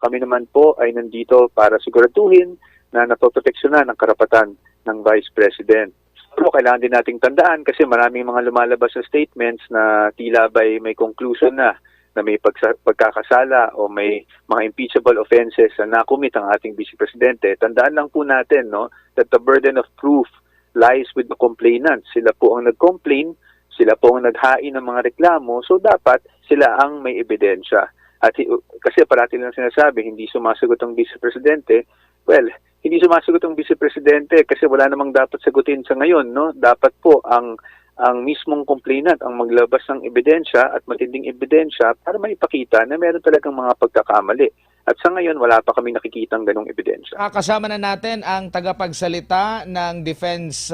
kami naman po ay nandito para siguraduhin na napoproteksyonan ang karapatan ng Vice President. Pero kailangan din nating tandaan kasi maraming mga lumalabas na statements na tila ba'y may conclusion na may pagkakasala o may mga impeachable offenses na nakumit ang ating Vice Presidente. Tandaan lang po natin, no, that the burden of proof lies with the complainant. Sila po ang nag-complain, sila po ang naghain ng mga reklamo, so dapat sila ang may ebidensya. At kasi parati lang sinasabi, hindi sumasagot ang Vice Presidente. Well, hindi sumasagot ang Vice Presidente kasi wala namang dapat sagutin sa ngayon, no? Dapat po ang mismong complainant ang maglabas ng ebidensya at matinding ebidensya para maipakita na meron talagang mga pagkakamali. At sa ngayon, wala pa kami nakikitang ganong ebidensya. Kasama na natin ang tagapagsalita ng defense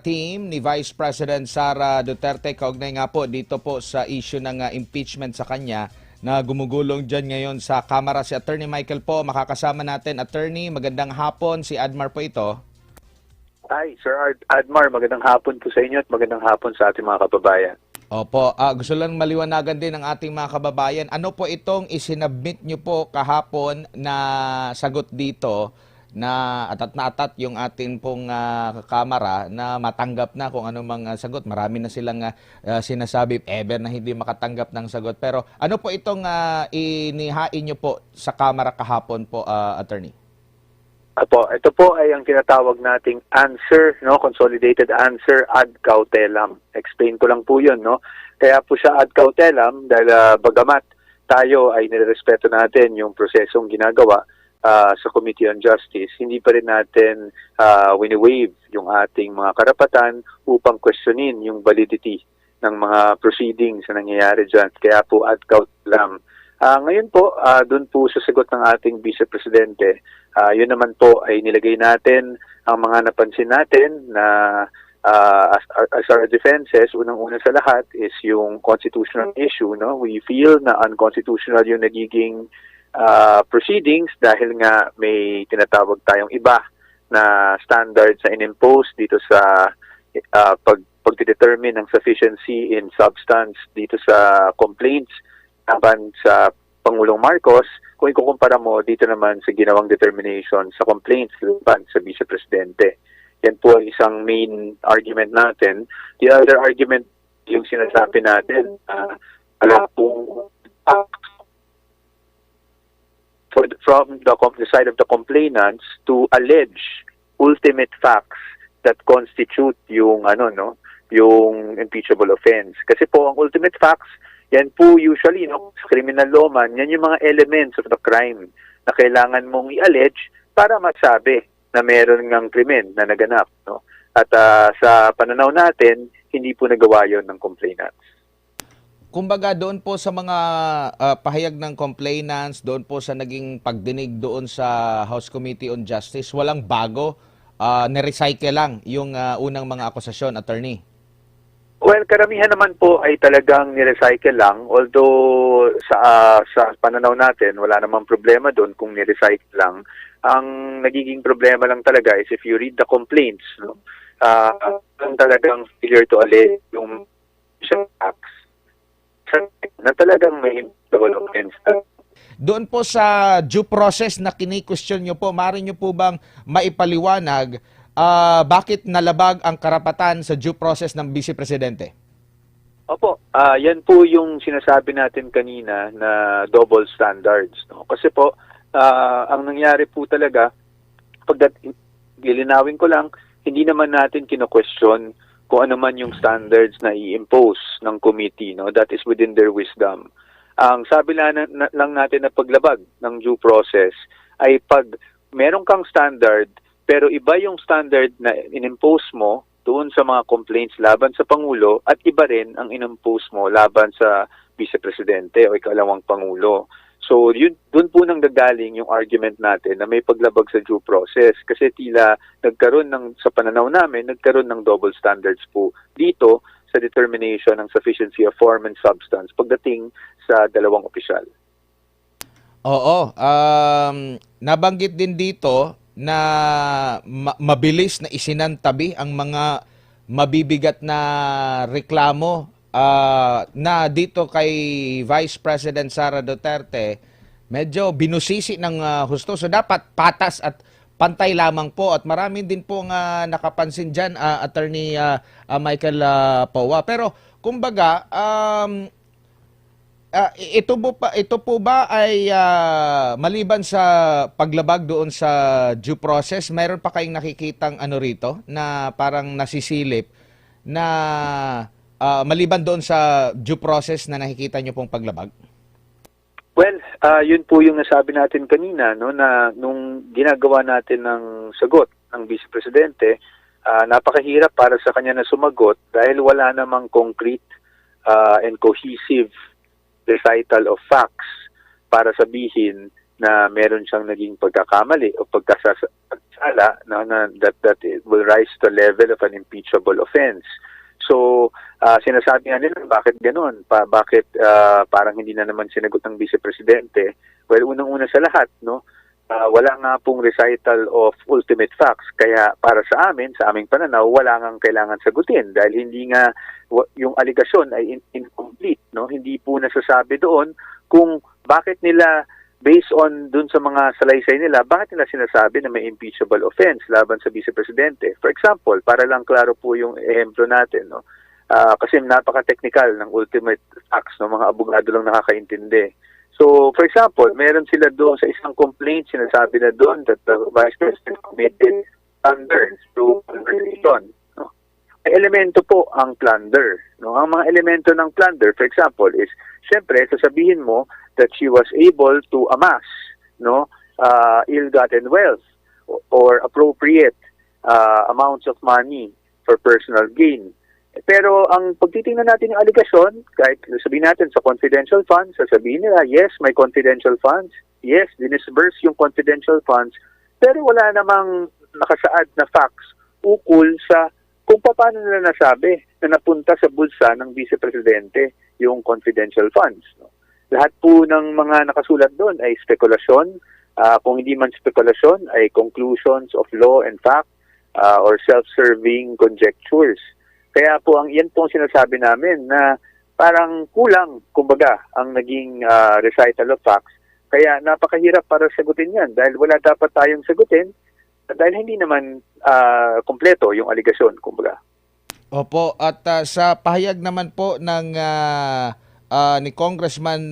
team ni Vice President Sara Duterte. Kaugnay nga po dito po sa issue ng impeachment sa kanya na gumugulong dyan ngayon sa Kamara. Si Attorney Michael po, makakasama natin. Attorney, magandang hapon. Si Admar po ito. Hi, Sir Admar. Magandang hapon po sa inyo at magandang hapon sa ating mga kababayan. Opo, gusto lang maliwanagan din ng ating mga kababayan. Ano po itong isinabmit nyo po kahapon na sagot dito na atat yung ating pong kamara na matanggap na kung ano mang sagot. Marami na silang sinasabi ever na hindi makatanggap ng sagot. Pero ano po itong inihain nyo po sa kamara kahapon po, Attorney? Ito po ay ang tinatawag nating answer, no, consolidated answer ad cautelam. Explain ko lang po 'yun, no. Kaya po siya ad cautelam dahil bagamat tayo ay nirerespeto natin yung prosesong ginagawa sa Committee on Justice, hindi pa rin natin wini-waive yung ating mga karapatan upang questionin yung validity ng mga proceedings na nangyayari diyan. Kaya po ad cautelam. Ngayon po, doon po sa sagot ng ating Vice Presidente, yun naman po ay nilagay natin ang mga napansin natin na as our defenses, unang-una sa lahat is yung constitutional issue. No? We feel na unconstitutional yung nagiging proceedings dahil nga may tinatawag tayong iba na standards na in-impose dito sa pag-determine ng sufficiency in substance dito sa complaints laban sa Pangulong Marcos, kung ikukumpara mo dito naman sa ginawang determination sa complaints laban sa Vice Presidente. Yan po ang isang main argument natin. The other argument, yung sinasabi natin, wala pong from the side of the complainants to allege ultimate facts that constitute yung yung impeachable offense. Kasi po ang ultimate facts, yan po usually, no, sa criminal law man, yan yung mga elements of the crime na kailangan mong i-allege para masabi na meron ngang krimen na naganap. No? At sa pananaw natin, hindi po nagawa yon ng complainants. Kumbaga doon po sa mga pahayag ng complainants, doon po sa naging pagdinig doon sa House Committee on Justice, walang bago, na-recycle lang yung unang mga akusasyon, Attorney? Well, karamihan naman po ay talagang ni-recycle lang. Although sa pananaw natin, wala namang problema doon kung ni-recycle lang. Ang nagiging problema lang talaga is if you read the complaints, no, talagang failure to allege yung facts na talagang may offense. Doon po sa due process na kini-question nyo po, maaari nyo po bang maipaliwanag bakit nalabag ang karapatan sa due process ng Vice Presidente? Opo, yan po yung sinasabi natin kanina na double standards. No? Kasi po, ang nangyari po talaga, lilinawin ko lang, hindi naman natin kino-question kung ano man yung standards na i-impose ng committee. No? That is within their wisdom. Ang sabi lang natin na paglabag ng due process ay pag meron kang standard, pero iba yung standard na in-impose mo doon sa mga complaints laban sa Pangulo at iba rin ang in-impose mo laban sa Vice Presidente o ikalawang Pangulo. So doon po nang gagaling yung argument natin na may paglabag sa due process kasi tila sa pananaw namin, nagkaroon ng double standards po dito sa determination ng sufficiency of form and substance pagdating sa dalawang opisyal. Oo. Nabanggit din dito na mabilis na isinantabi ang mga mabibigat na reklamo na dito kay Vice President Sara Duterte, medyo binusisi ng husto. So dapat patas at pantay lamang po at marami din po nga nakapansin diyan, Attorney Michael Powa. Pero kumbaga ito po ba ay maliban sa paglabag doon sa due process, mayroon pa kayong nakikitang ano rito na parang nasisilip na maliban doon sa due process na nakikita nyo pong paglabag? Well, yun po yung nasabi natin kanina, no, na nung ginagawa natin ng sagot ng Vice Presidente, napakahirap para sa kanya na sumagot dahil wala namang concrete and cohesive recital of facts para sabihin na meron siyang naging pagkakamali o pagkasala that it will rise to the level of an impeachable offense. So, sinasabi nga nila, bakit gano'n? Bakit parang hindi na naman sinagot ng Vice Presidente? Well, unang-una sa lahat, no, wala nga pong recital of ultimate facts. Kaya para sa aming pananaw, wala nga kailangan sagutin dahil hindi nga yung allegation ay incomplete. No? Hindi po nasasabi doon kung bakit nila, based on dun sa mga salaysay nila, bakit nila sinasabi na may impeachable offense laban sa Vice Presidente. For example, para lang klaro po yung ehemplo natin, no? Kasi napaka-technical ng ultimate facts, no? Mga abogado lang nakakaintindi. So, for example, meron sila doon sa isang complaint, sinasabi na doon that the Vice President committed plunder through conversation. No? May elemento po ang plunder. No? Ang mga elemento ng plunder, for example, is, syempre, sasabihin mo that she was able to amass, no, ill-gotten wealth or appropriate amounts of money for personal gain. Pero ang pagtitingnan natin ng aligasyon, kahit sabihin natin sa confidential funds, sasabihin nila, yes, may confidential funds, yes, dinisburse yung confidential funds, pero wala namang nakasaad na facts ukol sa kung paano nila nasabi na napunta sa bulsa ng Vice Presidente yung confidential funds. No? Lahat po ng mga nakasulat doon ay spekulasyon, kung hindi man spekulasyon, ay conclusions of law and fact or self-serving conjectures. Kaya po yan po ang sinasabi namin na parang kulang, kumbaga, ang naging recital of facts. Kaya napakahirap para sagutin yan dahil wala dapat tayong sagutin dahil hindi naman kompleto yung aligasyon, kumbaga. Opo, at sa pahayag naman po ng ni Congressman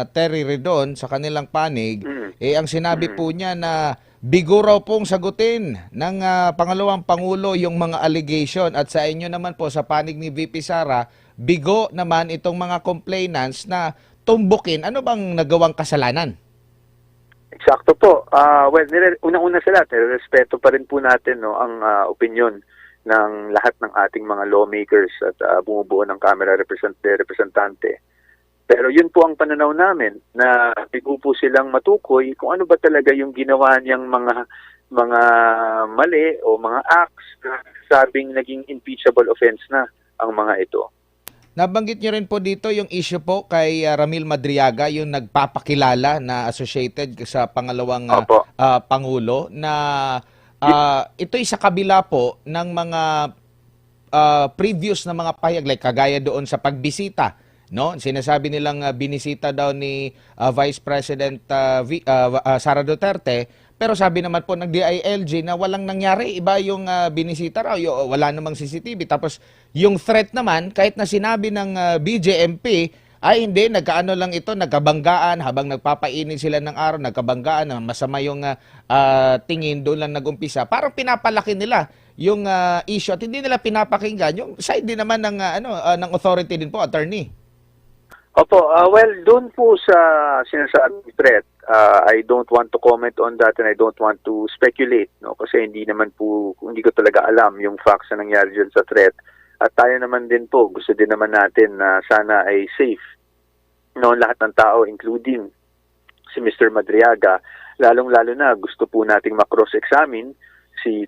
Terry Redon sa kanilang panig, ang sinabi po niya na bigo raw pong sagutin ng pangalawang Pangulo yung mga allegation at sa inyo naman po sa panig ni VP Sara, bigo naman itong mga complainants na tumbukin. Ano bang nagawang kasalanan? Eksakto po. Well, unang-una sa lahat, respeto pa rin po natin, no, ang opinion ng lahat ng ating mga lawmakers at bumubuo ng Kamara Representante. Pero yun po ang pananaw namin na bigo po silang matukoy kung ano ba talaga yung ginawa niyang mga mali o mga acts na sabing naging impeachable offense na ang mga ito. Nabanggit niyo rin po dito yung issue po kay Ramil Madriaga, yung nagpapakilala na associated sa pangalawang Pangulo na ito'y sa kabila po ng mga previous na mga pahayag like kagaya doon sa pagbisita, no? Sinasabi nilang binisita daw ni Vice President Sara Duterte, pero sabi naman po ng DILG na walang nangyari, iba yung binisita raw, wala namang CCTV. Tapos yung threat naman, kahit na sinabi ng BJMP, ay hindi, nagkaano lang ito, nagkabanggaan habang nagpapainit sila ng araw, nagkabanggaan, masama yung tingin, doon lang nagumpisa. Parang pinapalaki nila yung issue at hindi nila pinapakinggan yung side din naman ng ng authority din po, attorney. Opo, well, doon po sa sinasabing threat, I don't want to comment on that and I don't want to speculate, no, kasi hindi ko talaga alam yung facts na nangyari dyan sa threat. At tayo naman din po, gusto din naman natin na sana ay safe, no, lahat ng tao, including si Mr. Madriaga, lalong-lalo na gusto po nating makross-examine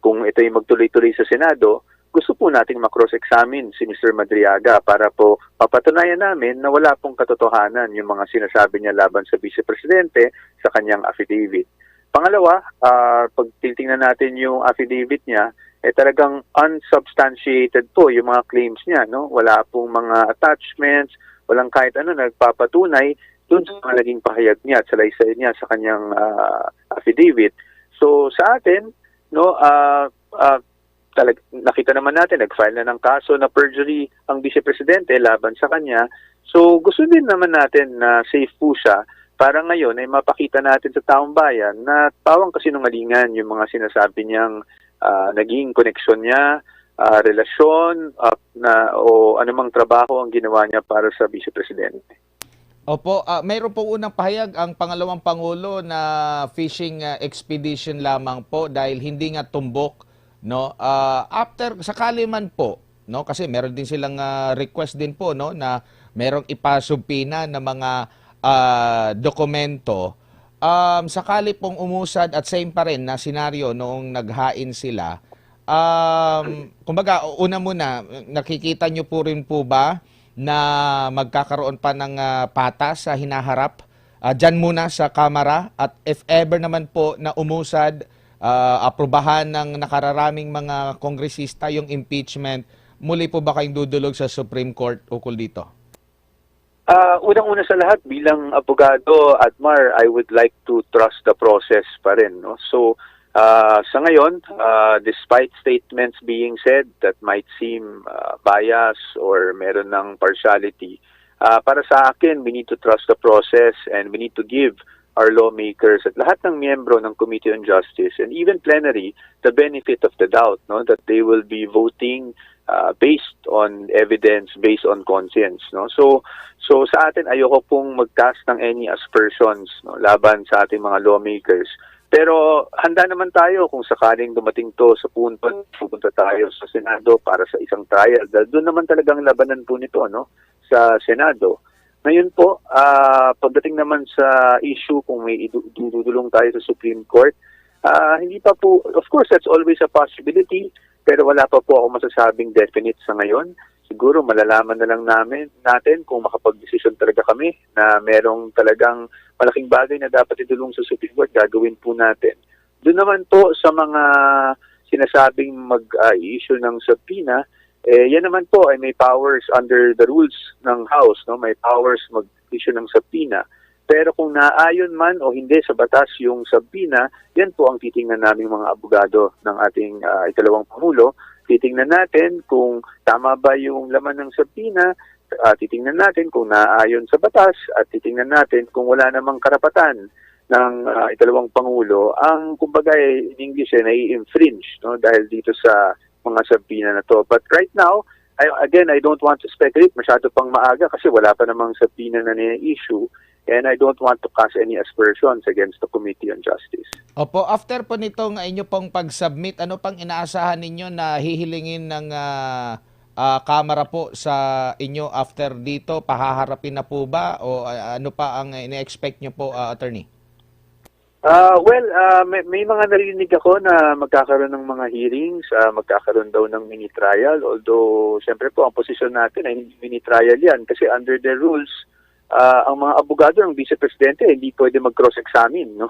kung ito ay magtuloy-tuloy sa Senado, gusto po nating makross-examine si Mr. Madriaga para po mapatunayan namin na wala pong katotohanan yung mga sinasabi niya laban sa Vice Presidente sa kanyang affidavit. Pangalawa, pag titingnan natin yung affidavit niya, talagang unsubstantiated po yung mga claims niya, no? Wala pong mga attachments, walang kahit ano nagpapatunay dun sa mga naging pahayag niya at salaysay niya sa kanyang affidavit. So sa atin, no, nakita naman natin, nag-file na ng kaso na perjury ang Vice Presidente laban sa kanya. So gusto din naman natin na safe po siya para ngayon ay mapakita natin sa taong bayan na pawang kasinungalingan yung mga sinasabi niyang naging koneksyon niya, relasyon o anumang trabaho ang ginawa niya para sa Vice Presidente. Opo, mayroon po unang pahayag ang pangalawang Pangulo na fishing expedition lamang po dahil hindi nga tumbok, no? After sakali man po, no, kasi meron din silang request din po, no, na merong ipasubpina na mga dokumento. Sakali pong umusad at same pa rin na senaryo noong naghain sila. Kumbaga, una muna, nakikita nyo po rin po ba na magkakaroon pa ng patas sa hinaharap? Diyan muna sa Kamara, at if ever naman po na umusad, aprubahan ng nakararaming mga kongresista yung impeachment, muli po ba kayong dudulog sa Supreme Court ukol dito? Unang-una sa lahat, bilang abogado, Admar, I would like to trust the process pa rin. No? So, sa ngayon, despite statements being said that might seem bias or meron ng partiality, para sa akin, we need to trust the process and we need to give our lawmakers at lahat ng miyembro ng Committee on Justice and even plenary the benefit of the doubt, no? That they will be voting based on evidence, based on conscience, no? So sa atin, ayoko pong mag-cast ng any aspersions, no, laban sa ating mga lawmakers. Pero handa naman tayo kung sakaling dumating to sa punto, pupunta tayo sa Senado para sa isang trial. Dahil doon naman talagang labanan po nito, no, sa Senado. Ngayon po, pagdating naman sa issue kung may idudulong tayo sa Supreme Court, hindi pa po, of course, that's always a possibility, pero wala pa po ako masasabing definite sa ngayon. Siguro malalaman na lang natin kung makapag-desisyon talaga kami na merong talagang malaking bagay na dapat idulong sa Supreme Court, gagawin po natin. Doon naman po sa mga sinasabing mag-issue ng subpoena, yan naman po ay may powers under the rules ng House, no? May powers mag-issue ng subpoena. Pero kung naayon man o hindi sa batas yung subpoena, yan po ang titingnan naming mga abogado ng ating ikalawang Pangulo. Titingnan natin kung tama ba yung laman ng subpoena, titingnan natin kung naayon sa batas, at titingnan natin kung wala namang karapatan ng ikalawang Pangulo ang kumbaga in English nai-infringe, no, dahil dito sa mga subpoena na to. But right now, I don't want to speculate, masyado pang maaga kasi wala pa namang subpoena na ni-issue. And I don't want to cast any aspersions against the Committee on Justice. Opo, after po nitong inyo pong pag-submit, ano pang inaasahan ninyo na hihilingin ng Kamara po sa inyo after dito? Pahaharapin na po ba? O ano pa ang ina-expect nyo po, Attorney? May mga narinig ako na magkakaroon ng mga hearings, magkakaroon daw ng mini-trial. Although, siyempre po, ang posisyon natin ay hindi mini-trial yan. Kasi under the rules, ang mga abogado ng Vice Presidente hindi pwede mag-cross-examine, no?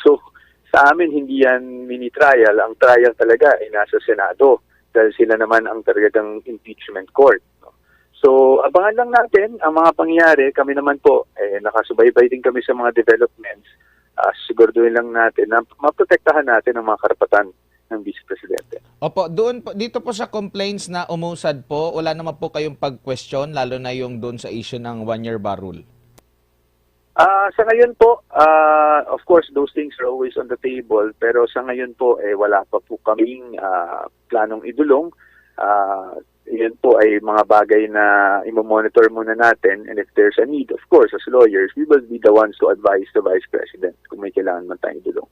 So, sa amin hindi yan mini-trial. Ang trial talaga ay nasa Senado dahil sila naman ang talagang impeachment court, no? So, abangan lang natin ang mga pangyayari. Kami naman po, nakasubaybay din kami sa mga developments. Siguraduhin lang natin na maprotektahan natin ang mga karapatan ng Vice Presidente. Opo, dito po sa complaints na umusad po, wala naman po kayong pag-question, lalo na yung doon sa issue ng one-year bar rule? Sa ngayon po, of course, those things are always on the table, pero sa ngayon po, wala pa po kaming planong idulong. Yan po ay mga bagay na imo-monitor muna natin, and if there's a need, of course, as lawyers, we will be the ones to advise the Vice President kung may kailangan man tayong idulong.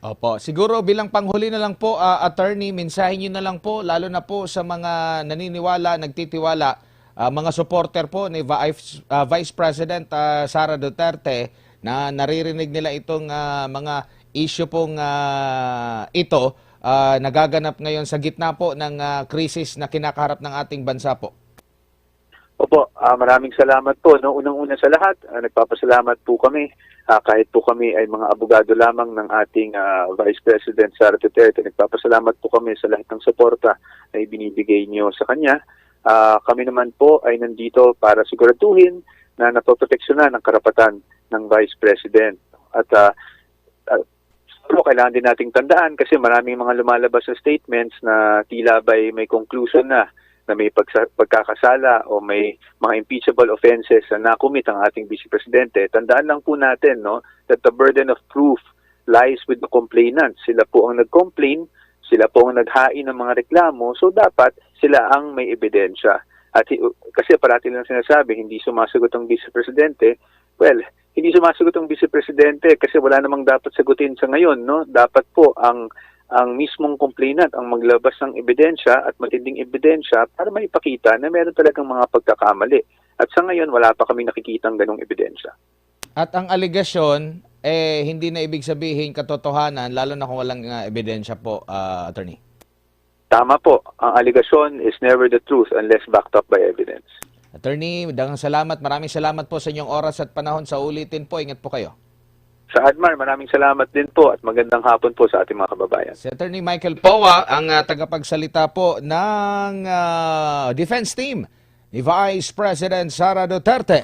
Opo. Siguro bilang panghuli na lang po, Attorney, mensahe nyo na lang po, lalo na po sa mga naniniwala, nagtitiwala, mga supporter po ni Vice President Sara Duterte na naririnig nila itong mga issue pong ito, nagaganap ngayon sa gitna po ng krisis na kinakaharap ng ating bansa po. Opo, maraming salamat po. No? Unang-una sa lahat, nagpapasalamat po kami. Kahit po kami ay mga abogado lamang ng ating Vice President Sara Duterte, nagpapasalamat po kami sa lahat ng suporta na ibinibigay niyo sa kanya. Kami naman po ay nandito para siguraduhin na napoproteksyonan ang karapatan ng Vice President. At pero kailangan din nating tandaan kasi maraming mga lumalabas sa statements na tila ba'y may conclusion na may pagkakasala o may mga impeachable offenses na nakumit ang ating Vice Presidente. Tandaan lang po natin, no, that the burden of proof lies with the complainant. Sila po ang nag-complain, sila po ang naghain ng mga reklamo, so dapat sila ang may ebidensya. At kasi parati lang sinasabi, hindi sumasagot ang Vice Presidente. Well, hindi sumasagot ang Vice Presidente kasi wala namang dapat sagutin sa ngayon, no? Dapat po ang mismong complainant ang maglabas ng ebidensya at matinding ebidensya para maipakita na meron talagang mga pagkakamali. At sa ngayon, wala pa kami nakikitang ganong ebidensya. At ang aligasyon, hindi na ibig sabihin katotohanan, lalo na kung walang ebidensya po, Attorney. Tama po. Ang aligasyon is never the truth unless backed up by evidence. Attorney, maraming salamat po sa inyong oras at panahon. Sa ulitin po, ingat po kayo. Sa ADMAR, maraming salamat din po at magandang hapon po sa ating mga kababayan. Si Attorney Michael Powa, ang tagapagsalita po ng defense team ni Vice President Sara Duterte.